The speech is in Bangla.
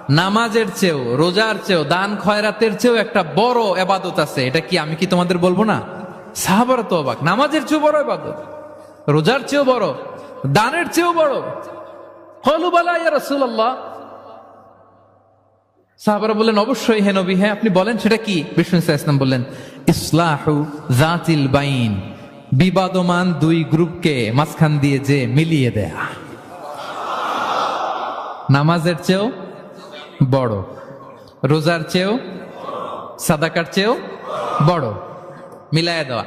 নামাজের চেয়েও, রোজার চেয়েও, দান খয়রাতের চেয়েও একটা বড় এবাদত আছে। এটা কি আমি কি তোমাদের বলবো না? সাহাবারা তো অবাক, নামাজের চেয়েও বড় এবাদত, রোজার চেয়েও বড়, দানের চেয়েও বড়। ক্বালু বালা ইয়া রাসূলুল্লাহ। সাহাবারা বললেন অবশ্যই হে নবী, হ্যাঁ আপনি বলেন সেটা কি? বিষ্ণু সাল্লাল্লাহু আলাইহি ওয়াসাল্লাম বললেন ইসলাহু যাতিল বাইন, বিবাদমান দুই গ্রুপকে মাঝখান দিয়ে যে মিলিয়ে দেয়া। নামাজের চেয়েও বড়, রোজার চেয়েও, সাদাকার চেয়েও বড়, মিলায়া দেওয়া।